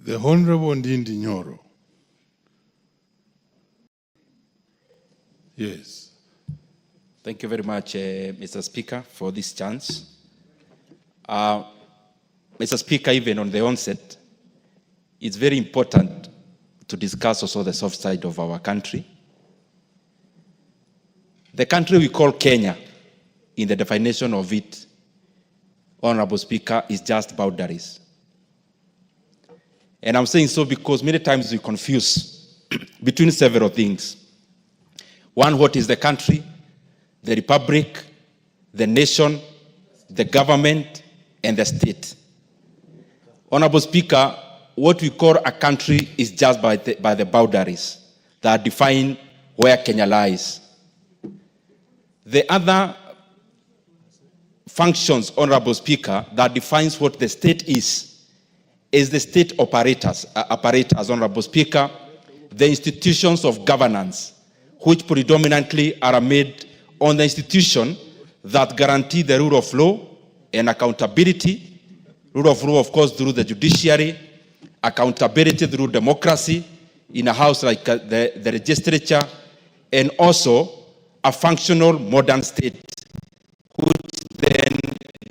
The Honorable Ndindi Nyoro. Yes. Thank you very much, Mr. Speaker, for this chance. Mr. Speaker, even on the onset, it's very important to discuss also the soft side of our country. The country we call Kenya, in the definition of it, Honorable Speaker, is just boundaries. And I'm saying so because many times we confuse between several things. One, what is the country, the republic, the nation, the government, and the state. Honorable Speaker, what we call a country is just by the boundaries that define where Kenya lies. The other functions, Honorable Speaker, that defines what the state is the state apparatus, Honorable Speaker, the institutions of governance, which predominantly are made on the institution that guarantee the rule of law and accountability, rule of law, of course, through the judiciary, accountability through democracy in a house like the legislature, and also a functional modern state, which then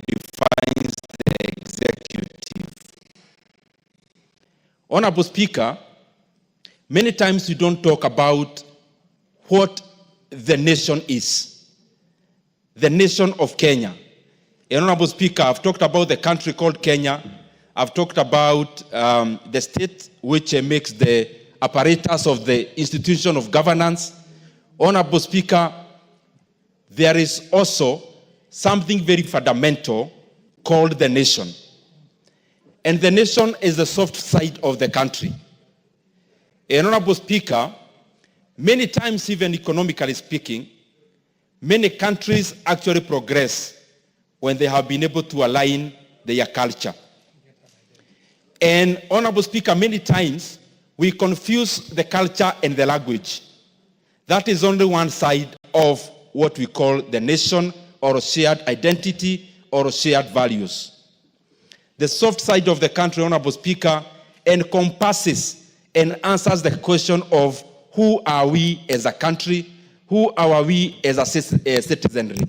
defines the executive. Honorable Speaker, many times we don't talk about what the nation is. The nation of Kenya. And Honorable Speaker, I've talked about the country called Kenya. I've talked about the state, which makes the apparatus of the institution of governance. Honorable Speaker, there is also something very fundamental called the nation. And the nation is the soft side of the country. And Honorable Speaker, many times, even economically speaking, many countries actually progress when they have been able to align their culture. And Honorable Speaker, many times we confuse the culture and the language. That is only one side of what we call the nation, or shared identity, or shared values. The soft side of the country, Honorable Speaker, encompasses and answers the question of who are we as a country, who are we as a citizenry.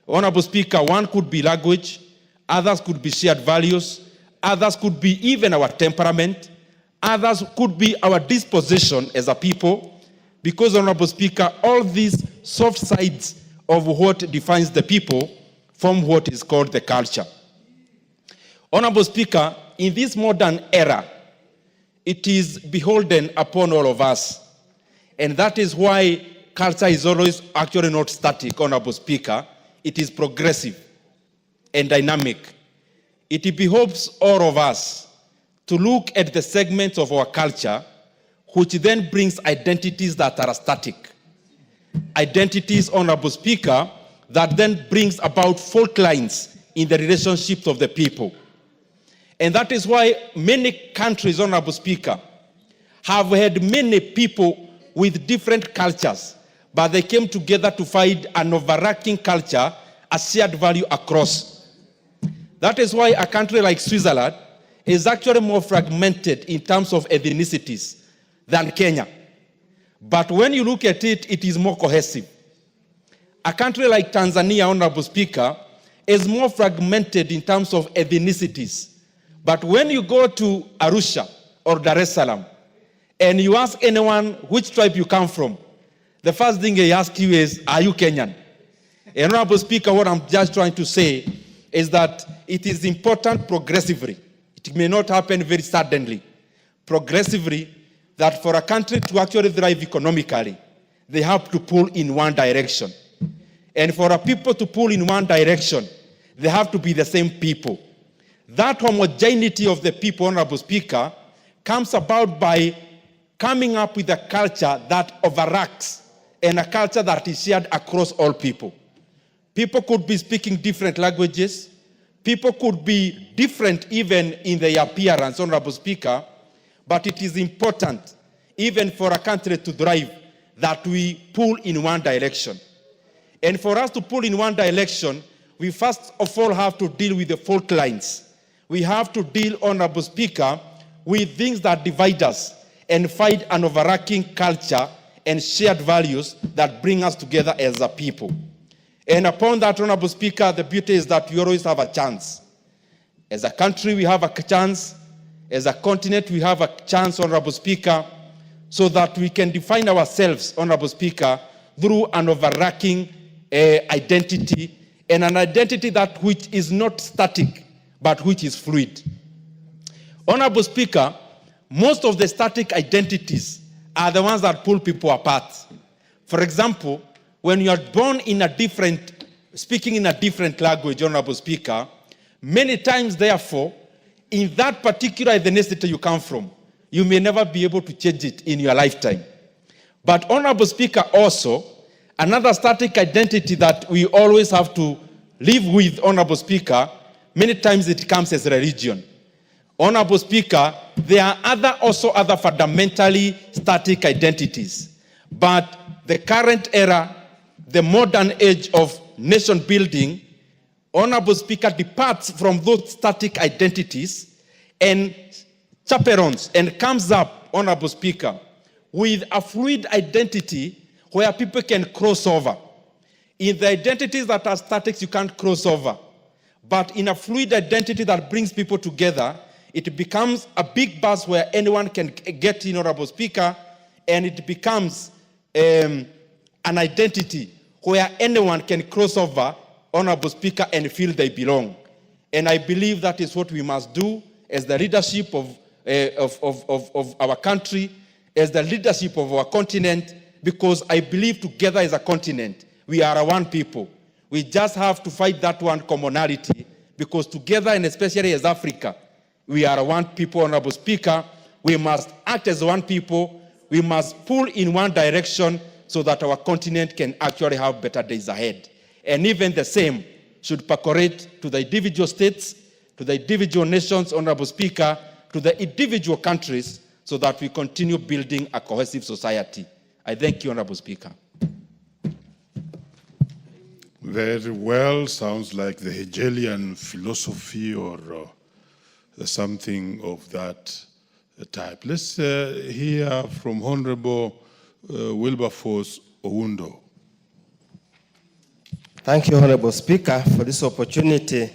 Honorable Speaker, one could be language, others could be shared values, others could be even our temperament, others could be our disposition as a people, because, Honorable Speaker, all these soft sides of what defines the people form what is called the culture. Honorable Speaker, in this modern era, it is beholden upon all of us. And that is why culture is always actually not static, Honorable Speaker. It is progressive and dynamic. It behoves all of us to look at the segments of our culture, which then brings identities that are static. Identities, Honorable Speaker, that then brings about fault lines in the relationships of the people. And that is why many countries, Honorable Speaker, have had many people with different cultures, but they came together to find an overarching culture, a shared value across. That is why a country like Switzerland is actually more fragmented in terms of ethnicities than Kenya. But when you look at it, it is more cohesive. A country like Tanzania, Honorable Speaker, is more fragmented in terms of ethnicities. But when you go to Arusha or Dar es Salaam, and you ask anyone which tribe you come from, the first thing they ask you is, are you Kenyan? And Honorable Speaker, what I'm just trying to say is that it is important progressively. It may not happen very suddenly. Progressively, that for a country to actually thrive economically, they have to pull in one direction. And for a people to pull in one direction, they have to be the same people. That homogeneity of the people, Honorable Speaker, comes about by coming up with a culture that overacts and a culture that is shared across all people. People could be speaking different languages. People could be different even in their appearance, Honorable Speaker, but it is important, even for a country to thrive, that we pull in one direction. And for us to pull in one direction, we first of all have to deal with the fault lines. We have to deal, Honorable Speaker, with things that divide us and find an overarching culture and shared values that bring us together as a people. And upon that, Honorable Speaker, the beauty is that we always have a chance. As a country, we have a chance. As a continent, we have a chance, Honorable Speaker, so that we can define ourselves, Honorable Speaker, through an overarching identity, and an identity that which is not static, but which is fluid. Honorable Speaker, most of the static identities are the ones that pull people apart. For example, when you are born in a different, speaking in a different language, Honorable Speaker, many times, therefore, in that particular ethnicity you come from, you may never be able to change it in your lifetime. But, Honorable Speaker, also, another static identity that we always have to live with, Honorable Speaker, many times it comes as religion. Honorable Speaker, there are also other fundamentally static identities. But the current era, the modern age of nation building, Honorable Speaker, departs from those static identities and chaperones and comes up, Honorable Speaker, with a fluid identity where people can cross over. In the identities that are static, you can't cross over. But in a fluid identity that brings people together, it becomes a big bus where anyone can get in, Honorable Speaker, and it becomes an identity where anyone can cross over, Honorable Speaker, and feel they belong. And I believe that is what we must do as the leadership of our country, as the leadership of our continent, because I believe together as a continent, we are one people. We just have to fight that one commonality, because together, and especially as Africa, we are one people, Honorable Speaker. We must act as one people. We must pull in one direction so that our continent can actually have better days ahead. And even the same should percolate to the individual states, to the individual nations, Honorable Speaker, to the individual countries, so that we continue building a cohesive society. I thank you, Honorable Speaker. Very well. Sounds like the Hegelian philosophy or something of that type. Let's hear from Honorable Wilberforce Oundo. Thank you, Honorable Speaker, for this opportunity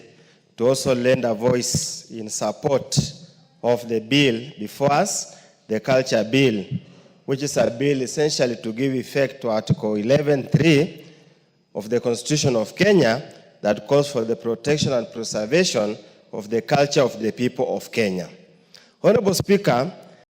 to also lend a voice in support of the bill before us, the Culture Bill, which is a bill essentially to give effect to Article 11.3 of the Constitution of Kenya that calls for the protection and preservation of the culture of the people of Kenya. Honorable Speaker,